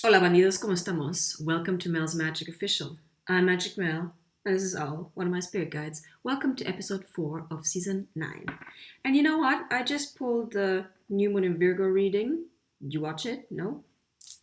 Hola bandidos, ¿cómo estamos? Welcome to Mel's Magic Official. I'm Magic Mel, and this is Al, one of my spirit guides. Welcome to episode 4 of season 9. And you know what? I just pulled the New Moon in Virgo reading. Did you watch it? No?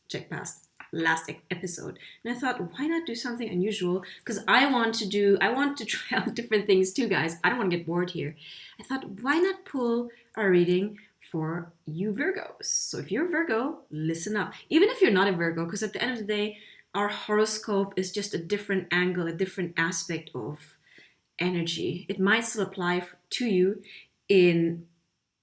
Check past last episode. And I thought, why not do something unusual? Because I want to try out different things too, guys. I don't want to get bored here. I thought, why not pull a reading for you Virgos? So if you're a Virgo, listen up. Even if you're not a Virgo, because at the end of the day, our horoscope is just a different angle, a different aspect of energy. It might still apply to you in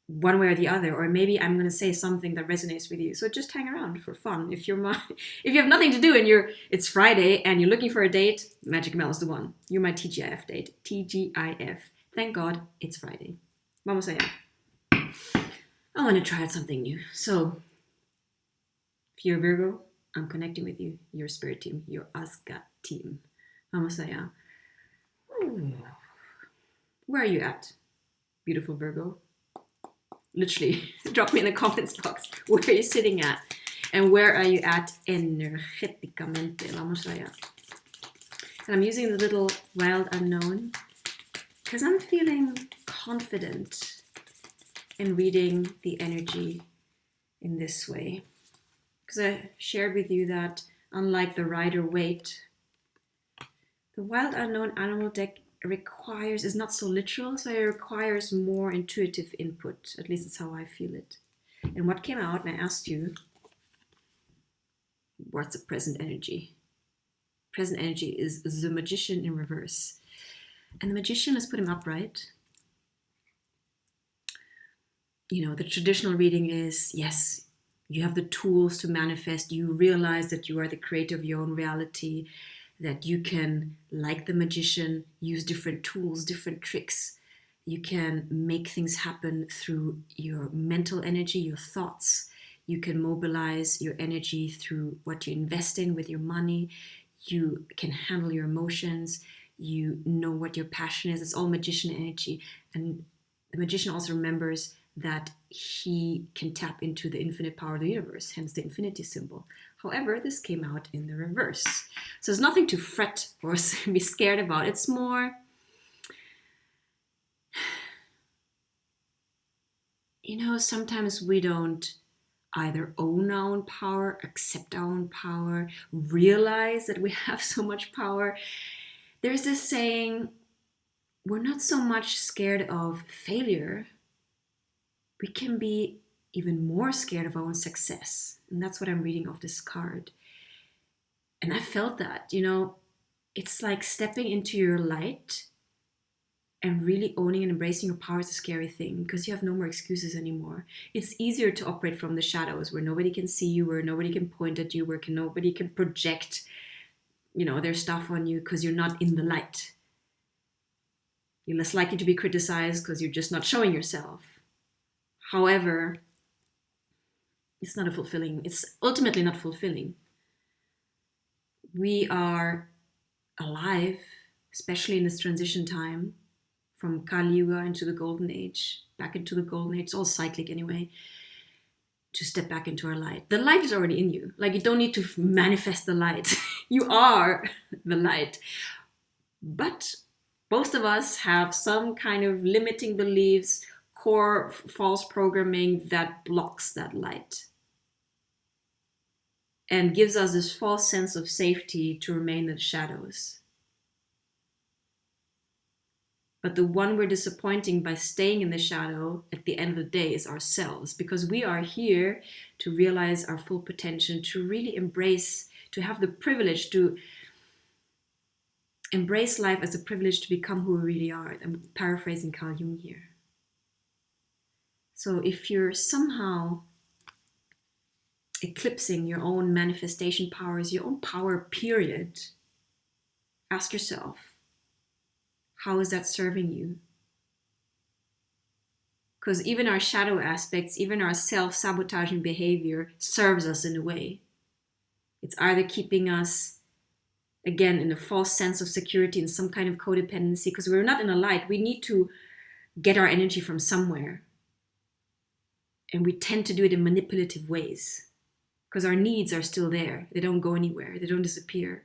one way or the other, or maybe I'm going to say something that resonates with you. So just hang around for fun. If if you have nothing to do and it's Friday and you're looking for a date, Magic Mel is the one. You're my TGIF date. TGIF. Thank God it's Friday. Vamos allá. I want to try out something new. So if you're a Virgo, I'm connecting with you. Your spirit team, your Asga team. Vamos allá. Ooh. Where are you at, beautiful Virgo? Literally, drop me in the comments box. Where are you sitting at? And where are you at energéticamente? Vamos allá. And I'm using the little wild unknown because I'm feeling confident in reading the energy in this way. Because I shared with you that unlike the Rider Waite, the wild unknown animal deck is not so literal, so it requires more intuitive input. At least it's how I feel it. And what came out, and I asked you, what's the present energy? Present energy is the Magician in reverse. And the Magician, let's put him upright. You know, the traditional reading is, yes, you have the tools to manifest. You realize that you are the creator of your own reality, that you can, like the Magician, use different tools, different tricks. You can make things happen through your mental energy, your thoughts. You can mobilize your energy through what you invest in with your money. You can handle your emotions. You know what your passion is. It's all Magician energy. And the Magician also remembers that he can tap into the infinite power of the universe, hence the infinity symbol. However, this came out in the reverse. So there's nothing to fret or be scared about. It's more, sometimes we don't either own our own power, accept our own power, realize that we have so much power. There's this saying, we're not so much scared of failure. We can be even more scared of our own success. And that's what I'm reading off this card. And I felt that, it's like stepping into your light and really owning and embracing your power is a scary thing because you have no more excuses anymore. It's easier to operate from the shadows where nobody can see you, where nobody can point at you, where nobody can project, their stuff on you because you're not in the light. You're less likely to be criticized because you're just not showing yourself. However, it's ultimately not fulfilling. We are alive, especially in this transition time, from Kali Yuga into the Golden Age, back into the Golden Age, it's all cyclic anyway, to step back into our light. The light is already in you. Like, you don't need to manifest the light. You are the light. But most of us have some kind of limiting beliefs, core false programming that blocks that light and gives us this false sense of safety to remain in the shadows. But the one we're disappointing by staying in the shadow at the end of the day is ourselves, because we are here to realize our full potential, to really embrace, to have the privilege to embrace life as a privilege to become who we really are. I'm paraphrasing Carl Jung here. So if you're somehow eclipsing your own manifestation powers, your own power, period, ask yourself, how is that serving you? Because even our shadow aspects, even our self-sabotaging behavior serves us in a way. It's either keeping us, again, in a false sense of security, in some kind of codependency, because we're not in a light. We need to get our energy from somewhere. And we tend to do it in manipulative ways. because our needs are still there. They don't go anywhere. They don't disappear.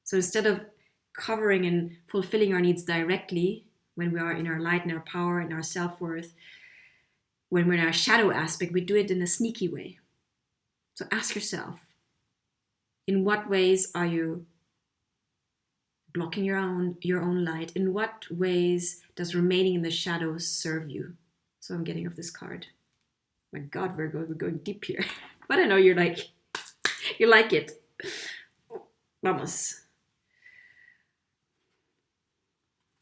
So instead of covering and fulfilling our needs directly when we are in our light and our power and our self-worth, when we're in our shadow aspect, we do it in a sneaky way. So ask yourself, in what ways are you blocking your own light? In what ways does remaining in the shadows serve you? So I'm getting off this card. My God, Virgo, we're going deep here. But I know you like it. Vamos.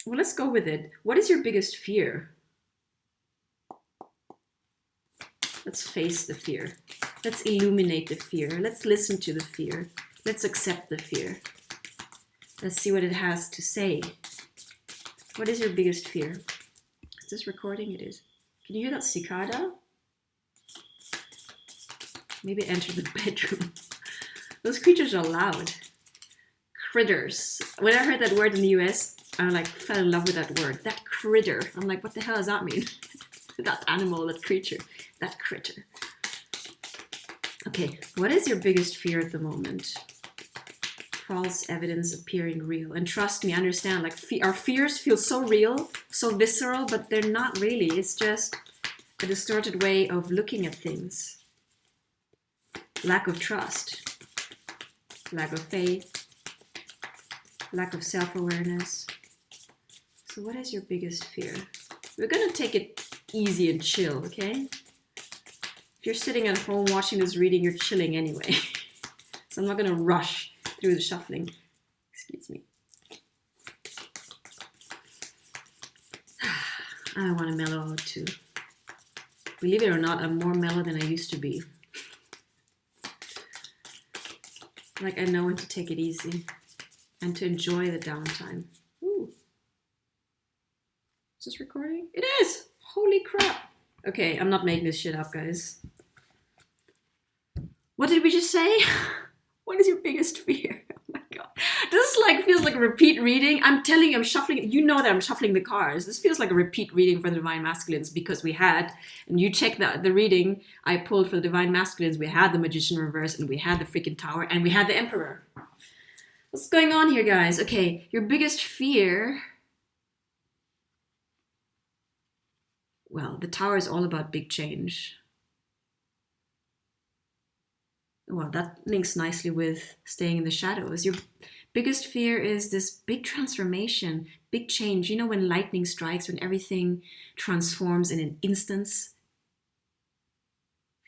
Well, let's go with it. What is your biggest fear? Let's face the fear. Let's illuminate the fear. Let's listen to the fear. Let's accept the fear. Let's see what it has to say. What is your biggest fear? Is this recording? It is. Can you hear that cicada? Maybe enter the bedroom. Those creatures are loud. Critters. When I heard that word in the US, I fell in love with that word. That critter. I'm like, what the hell does that mean? That animal, that creature, that critter. Okay, what is your biggest fear at the moment? False evidence appearing real. And trust me, I understand, our fears feel so real, so visceral, but they're not really. It's just a distorted way of looking at things. Lack of trust, lack of faith, lack of self-awareness. So what is your biggest fear? We're going to take it easy and chill, okay? If you're sitting at home watching this reading, you're chilling anyway. So I'm not going to rush through the shuffling. Excuse me. I want to mellow out too. Believe it or not, I'm more mellow than I used to be. I know when to take it easy and to enjoy the downtime. Ooh. Is this recording? It is! Holy crap. Okay, I'm not making this shit up, guys. What did we just say? What is your biggest fear? Oh my God. This feels like a repeat reading. I'm telling you, I'm shuffling. You know that I'm shuffling the cards. This feels like a repeat reading for the Divine Masculines because we had, and you check the reading I pulled for the Divine Masculines, we had the Magician reverse and we had the freaking Tower and we had the Emperor. What's going on here, guys? Okay, your biggest fear. Well, the Tower is all about big change. Well, that links nicely with staying in the shadows. Your biggest fear is this big transformation, big change. You know, when lightning strikes, when everything transforms in an instance.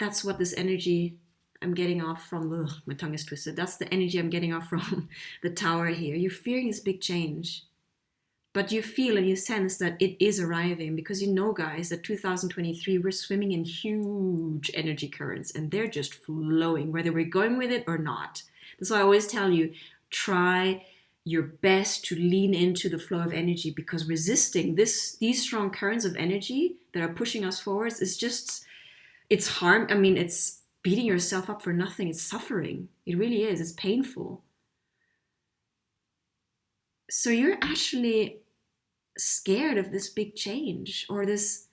That's what this energy I'm getting off from. Ugh, my tongue is twisted. That's the energy I'm getting off from the Tower here. You're fearing this big change. But you feel and you sense that it is arriving because you know, guys, that 2023, we're swimming in huge energy currents and they're just flowing, whether we're going with it or not. That's why I always tell you, try your best to lean into the flow of energy because resisting these strong currents of energy that are pushing us forwards is just, it's harm. I mean, it's beating yourself up for nothing. It's suffering. It really is. It's painful. So you're actually scared of this big change or this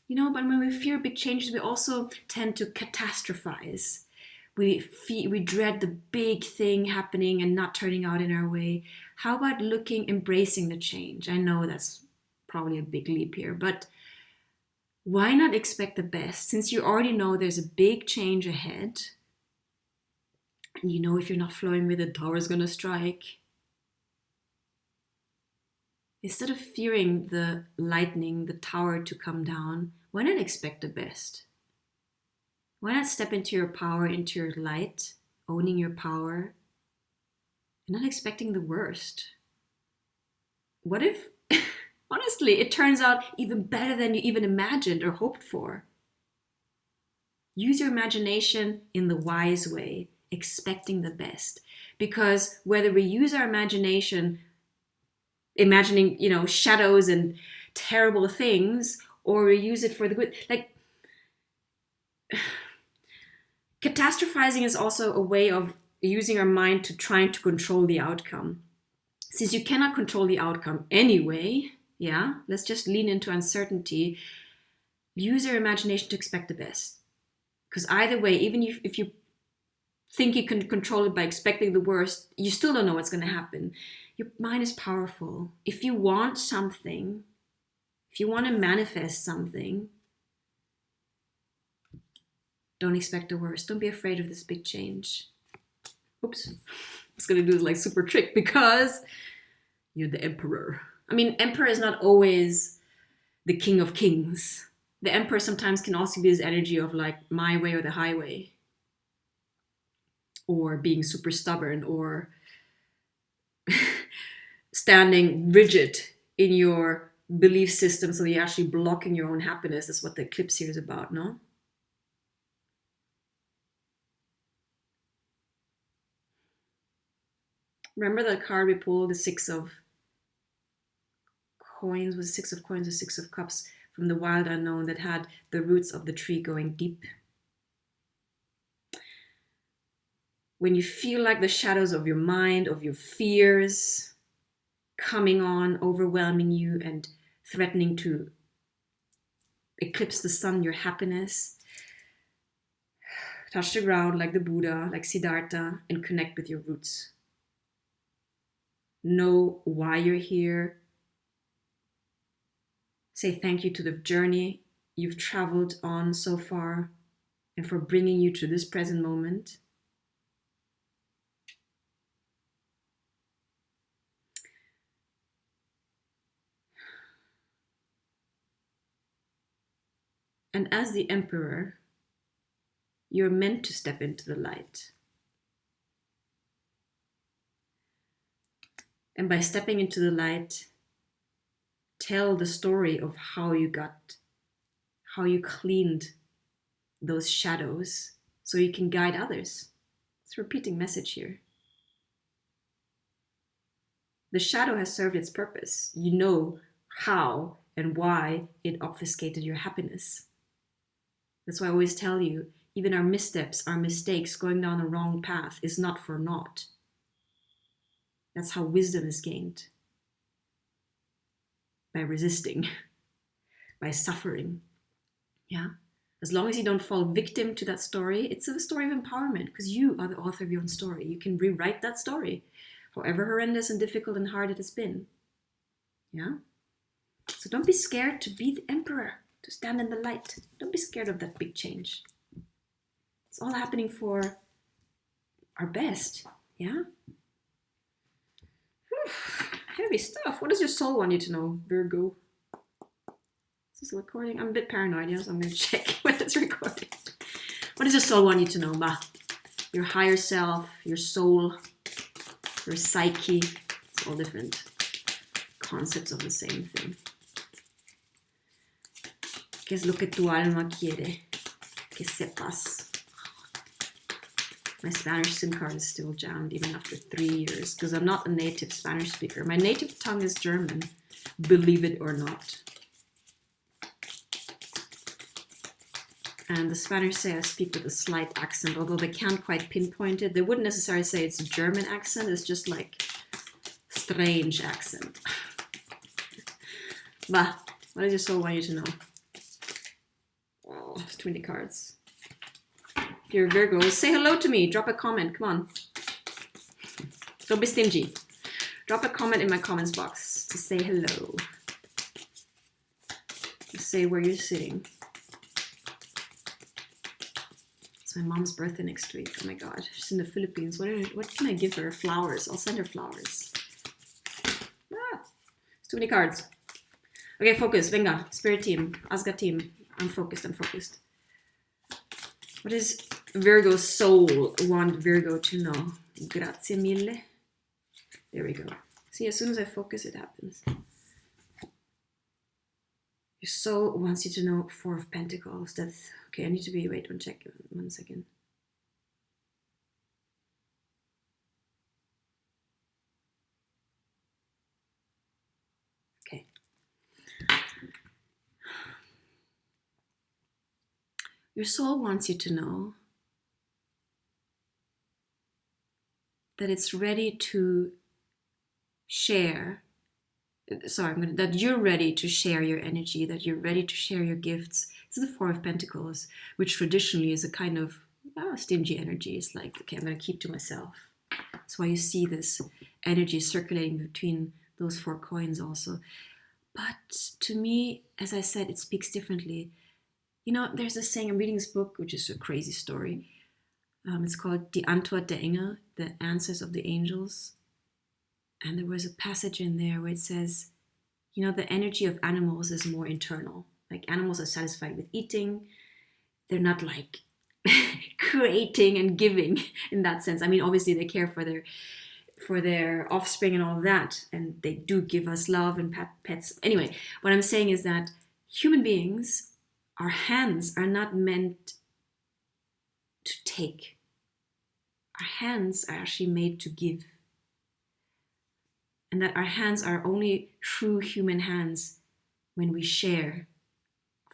but when we fear big changes, we also tend to catastrophize. We dread the big thing happening and not turning out in our way. How about embracing the change? I know that's probably a big leap here, but why not expect the best? Since you already know there's a big change ahead, and you know if you're not flowing with it, the Tower is going to strike. Instead of fearing the lightning, the Tower to come down, why not expect the best? Why not step into your power, into your light, owning your power, and not expecting the worst? What if, honestly, it turns out even better than you even imagined or hoped for? Use your imagination in the wise way, expecting the best. Because whether we use our imagination, imagining, shadows and terrible things, or we use it for the good, catastrophizing is also a way of using our mind to trying to control the outcome. Since you cannot control the outcome anyway, Yeah, let's just lean into uncertainty. Use your imagination to expect the best. Because either way, even if you think you can control it by expecting the worst, you still don't know what's going to happen. Your mind is powerful. If you want something, if you want to manifest something, don't expect the worst. Don't be afraid of this big change. Oops. I was going to do like super trick because you're the emperor. I mean, emperor is not always the king of kings. The emperor sometimes can also be this energy of like my way or the highway, or being super stubborn, or standing rigid in your belief system so you're actually blocking your own happiness. That's what the eclipse here is about, no? Remember that card we pulled, the Six of Coins, was Six of Coins or Six of Cups from the wild unknown, that had the roots of the tree going deep. When you feel like the shadows of your mind, of your fears coming on, overwhelming you and threatening to eclipse the sun, your happiness, touch the ground like the Buddha, like Siddhartha, and connect with your roots. Know why you're here. Say thank you to the journey you've traveled on so far and for bringing you to this present moment. And as the emperor, you're meant to step into the light. And by stepping into the light, tell the story of how you cleaned those shadows so you can guide others. It's a repeating message here. The shadow has served its purpose. You know how and why it obfuscated your happiness. That's why I always tell you, even our missteps, our mistakes, going down the wrong path is not for naught. That's how wisdom is gained. By resisting, by suffering. Yeah? As long as you don't fall victim to that story, it's a story of empowerment because you are the author of your own story. You can rewrite that story, however horrendous and difficult and hard it has been. Yeah? So don't be scared to be the emperor, to stand in the light. Don't be scared of that big change. It's all happening for our best. Yeah? Heavy stuff. What does your soul want you to know, Virgo? Is this recording? I'm a bit paranoid, yeah, so I'm going to check when it's recording. What does your soul want you to know, Ba? Your higher self, your soul, your psyche. It's all different concepts of the same thing. ¿Qué es lo que tu alma quiere que sepas? My Spanish SIM card is still jammed even after 3 years because I'm not a native Spanish speaker. My native tongue is German, believe it or not. And the Spanish say I speak with a slight accent, although they can't quite pinpoint it. They wouldn't necessarily say it's a German accent, it's just like strange accent. Bah, what does your soul want you to know? Oh, it's 20 cards. If you're a Virgo, say hello to me. Drop a comment. Come on. Don't be stingy. Drop a comment in my comments box to say hello. Just say where you're sitting. It's my mom's birthday next week. Oh my god. She's in the Philippines. What can I give her? Flowers. I'll send her flowers. Ah, it's too many cards. Okay, focus. Venga. Spirit team. Asga team. I'm focused. What does Virgo's soul want Virgo to know? Grazie mille. There we go. See, as soon as I focus, it happens. Your soul wants you to know Four of Pentacles. That's okay. I need to be. Wait, one second. Okay. Your soul wants you to know that it's ready to share that you're ready to share your energy, that you're ready to share your gifts. It's the Four of Pentacles, which traditionally is a kind of stingy energy. It's like, okay, I'm going to keep to myself. That's why you see this energy circulating between those four coins also. But to me, as I said, it speaks differently. You know, there's a saying, I'm reading this book, which is a crazy story. It's called Die Antwort der Engel, The Answers of the Angels. And there was a passage in there where it says, you know, the energy of animals is more internal. Like animals are satisfied with eating. They're not like creating and giving in that sense. I mean, obviously they care for their offspring and all of that. And they do give us love and pets. Anyway, what I'm saying is that human beings, our hands are not meant to take. Our hands are actually made to give. And that our hands are only true human hands when we share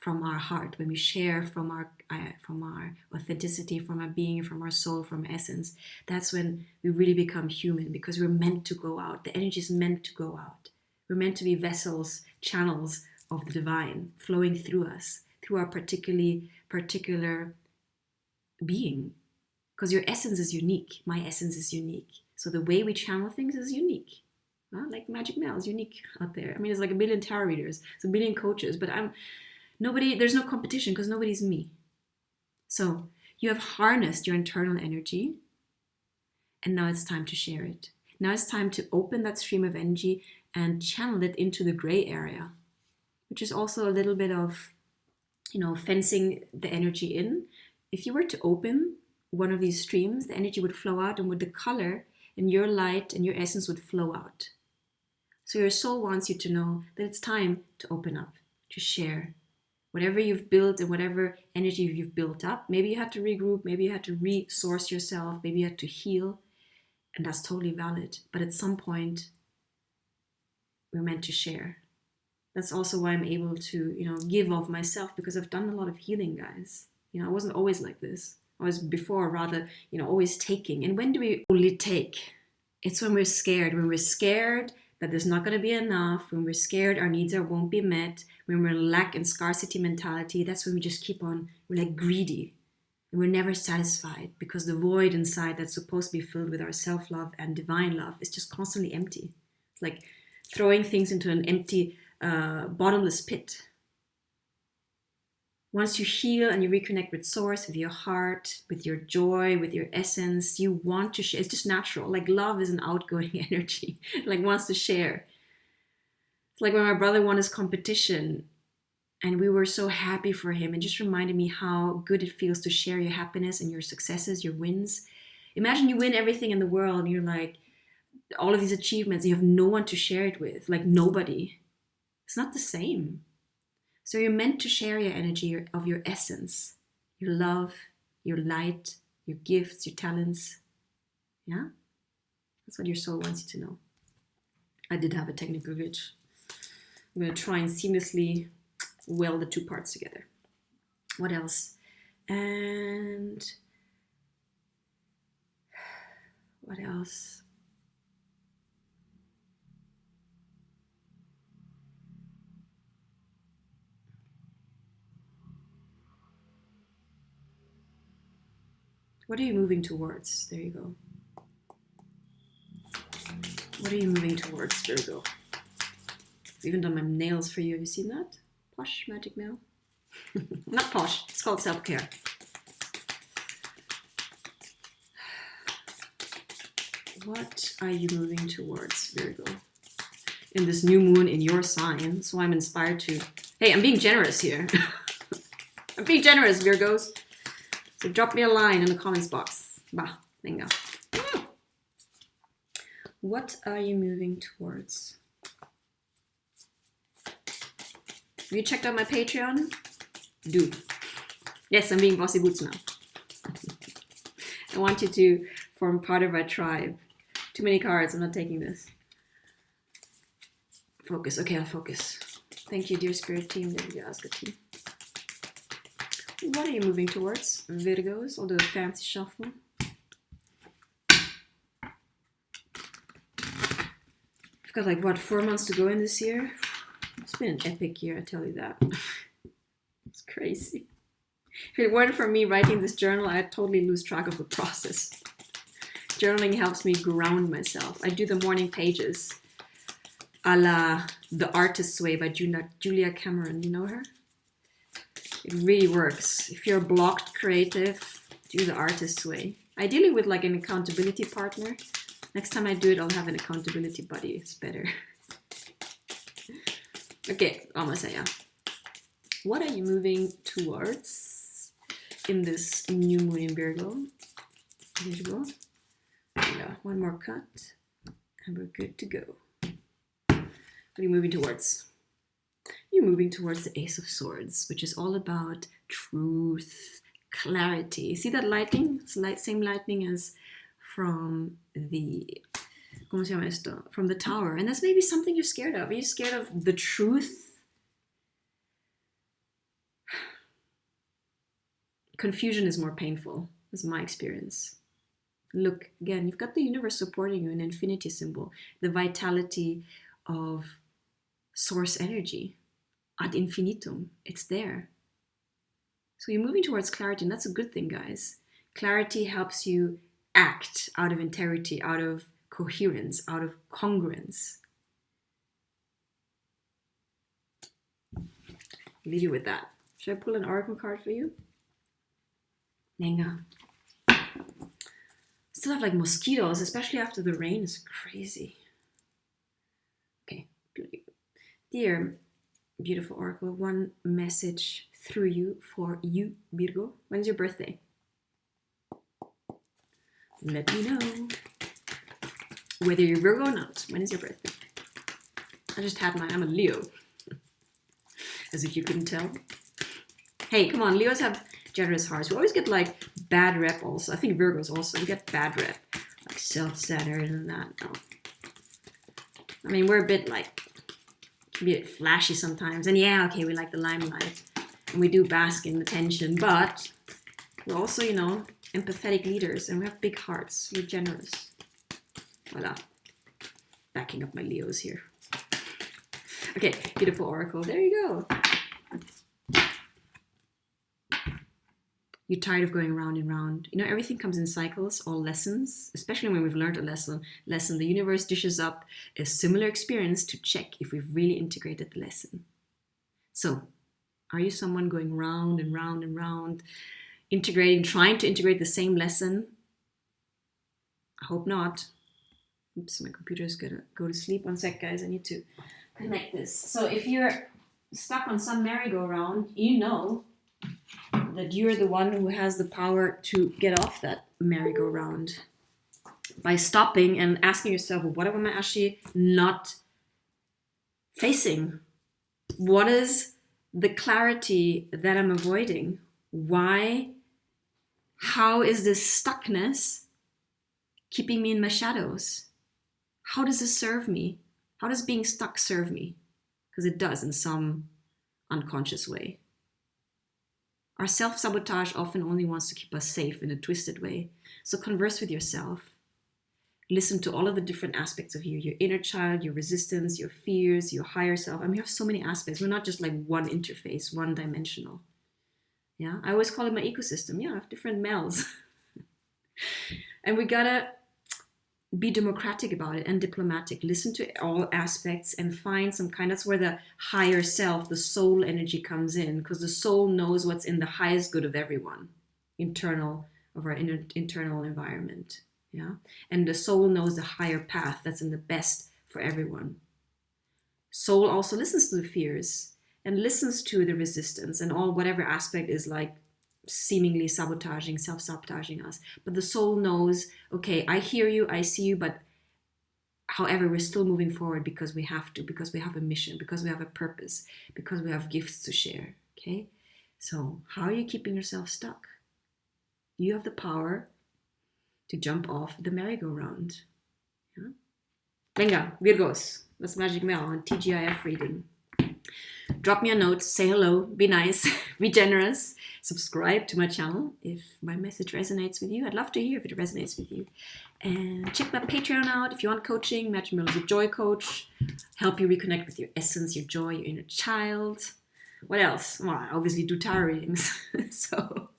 from our heart, when we share from our authenticity, from our being, from our soul, from our essence. That's when we really become human, because we're meant to go out. The energy is meant to go out. We're meant to be vessels, channels of the divine flowing through us, through our particular being. Because your essence is unique. My essence is unique. So the way we channel things is unique. Like Magic Mel is unique out there. I mean, there's like 1 billion tarot readers, there's 1 billion coaches, but there's no competition because nobody's me. So you have harnessed your internal energy, and now it's time to share it. Now it's time to open that stream of energy and channel it into the gray area, which is also a little bit of, you know, fencing the energy in. If you were to open one of these streams, the energy would flow out, and with the color and your light and your essence would flow out. So your soul wants you to know that it's time to open up, to share whatever you've built and whatever energy you've built up. Maybe you had to regroup, maybe you had to resource yourself, maybe you had to heal, and that's totally valid. But at some point, we're meant to share. That's also why I'm able to, you know, give of myself, because I've done a lot of healing, guys. You know, I wasn't always like this. I was before rather, you know, always taking. And when do we only take? It's when we're scared. When we're scared that there's not going to be enough, when we're scared our needs won't be met, when we're in lack and scarcity mentality, that's when we just keep on, we're like greedy. And we're never satisfied, because the void inside that's supposed to be filled with our self-love and divine love is just constantly empty. It's like throwing things into an empty, bottomless pit. Once you heal and you reconnect with source, with your heart, with your joy, with your essence, you want to share. It's just natural. Like love is an outgoing energy, like wants to share. It's like when my brother won his competition and we were so happy for him, and just reminded me how good it feels to share your happiness and your successes, your wins. Imagine you win everything in the world and you're like, all of these achievements, you have no one to share it with, like nobody. It's not the same. So you're meant to share your energy of your essence, your love, your light, your gifts, your talents. Yeah? That's what your soul wants you to know. I did have a technical glitch. I'm going to try and seamlessly weld the two parts together. What else? And what else? What are you moving towards? There you go. What are you moving towards, Virgo? I've even done my nails for you. Have you seen that? Posh Magic Nail? Not posh. It's called self-care. What are you moving towards, Virgo? In this new moon in your sign. So I'm inspired to... Hey, I'm being generous here. I'm being generous, Virgos. So drop me a line in the comments box. Bah, bingo. What are you moving towards? Have you checked out my Patreon? Do. Yes, I'm being bossy boots now. I want you to form part of our tribe. Too many cards, I'm not taking this. Focus, okay, I'll focus. Thank you, dear spirit team. There you go, ask a team. What are you moving towards, Virgos? I'll do a fancy shuffle. got like, what, 4 months to go in this year? It's been an epic year, I tell you that. It's crazy. If it weren't for me writing this journal, I'd totally lose track of the process. Journaling helps me ground myself. I do the morning pages a la The Artist's Way by Julia Cameron. You know her? It really works. If you're a blocked creative, do The Artist's Way. Ideally with like an accountability partner. Next time I do it, I'll have an accountability buddy. It's better. Okay, almost yeah. What are you moving towards in this new moon in Virgo? Virgo. Yeah, one more cut, and we're good to go. What are you moving towards? You're moving towards the Ace of Swords, which is all about truth, clarity. See that lightning? It's same lightning as from the, ¿cómo se llama esto? From the Tower. And that's maybe something you're scared of. Are you scared of the truth? Confusion is more painful, is my experience. Look, again, you've got the universe supporting you, an infinity symbol, the vitality of source energy, ad infinitum. It's there. So you're moving towards clarity, and that's a good thing, guys. Clarity helps you act out of integrity, out of coherence, out of congruence. Leave you with that. Should I pull an oracle card for you? Nenga. Still have like mosquitoes, especially after the rain. It's crazy. Okay. Dear beautiful oracle, one message through you for you, Virgo. When's your birthday? Let me know. Whether you're Virgo or not. When is your birthday? I just had mine. I'm a Leo. As if you couldn't tell. Hey, come on. Leos have generous hearts. We always get like bad rep also. I think Virgos also. We get bad rep. Like self-centered and that. No. I mean, we're a bit like, can be a bit flashy sometimes. And yeah, okay, we like the limelight. And we do bask in the tension. But we're also, you know, empathetic leaders. And we have big hearts. We're generous. Voila. Backing up my Leos here. Okay, beautiful oracle. There you go. You're tired of going round and round. You know, everything comes in cycles, all lessons, especially when we've learned a lesson. The universe dishes up a similar experience to check if we've really integrated the lesson. So, are you someone going round and round and round, trying to integrate the same lesson? I hope not. Oops, my computer's gonna go to sleep. One sec, guys, I need to connect this. So if you're stuck on some merry-go-round, you know that you're the one who has the power to get off that merry-go-round by stopping and asking yourself, well, what am I actually not facing? What is the clarity that I'm avoiding? Why? How is this stuckness keeping me in my shadows? How does this serve me? How does being stuck serve me? Because it does in some unconscious way. Our self-sabotage often only wants to keep us safe in a twisted way. So converse with yourself. Listen to all of the different aspects of you, your inner child, your resistance, your fears, your higher self. I mean, we have so many aspects. We're not just like one interface, one-dimensional. Yeah, I always call it my ecosystem. Yeah, I have different males. And we gotta be democratic about it and diplomatic. Listen to all aspects and find some kind. That's where the higher self, the soul energy comes in, because the soul knows what's in the highest good of everyone, internal of our internal environment. Yeah, and the soul knows the higher path that's in the best for everyone. Soul also listens to the fears and listens to the resistance and all whatever aspect is like seemingly sabotaging, self-sabotaging us. But the soul knows, okay, I hear you, I see you, but however, we're still moving forward because we have to, because we have a mission, because we have a purpose, because we have gifts to share. Okay? So how are you keeping yourself stuck? You have the power to jump off the merry-go-round. Yeah? Venga, Virgos. That's Magic Mel on TGIF reading. Drop me a note, say hello, be nice, be generous, subscribe to my channel if my message resonates with you. I'd love to hear if it resonates with you. And check my Patreon out if you want coaching. Magic Mill is a joy coach. Help you reconnect with your essence, your joy, your inner child. What else? Well, I obviously do tarot readings. So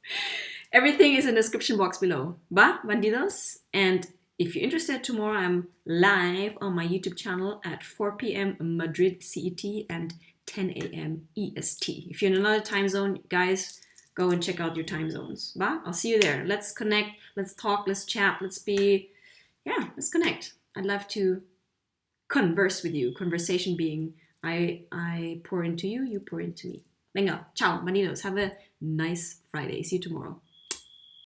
everything is in the description box below. Ba, bandidos. And if you're interested, tomorrow I'm live on my YouTube channel at 4 p.m. Madrid CET and 10 a.m. EST. If you're in another time zone, guys, go and check out your time zones. Ba? I'll see you there. Let's connect, let's talk, let's chat, let's connect. I'd love to converse with you. Conversation being I pour into you, you pour into me. Venga, ciao, manitos. Have a nice Friday. See you tomorrow.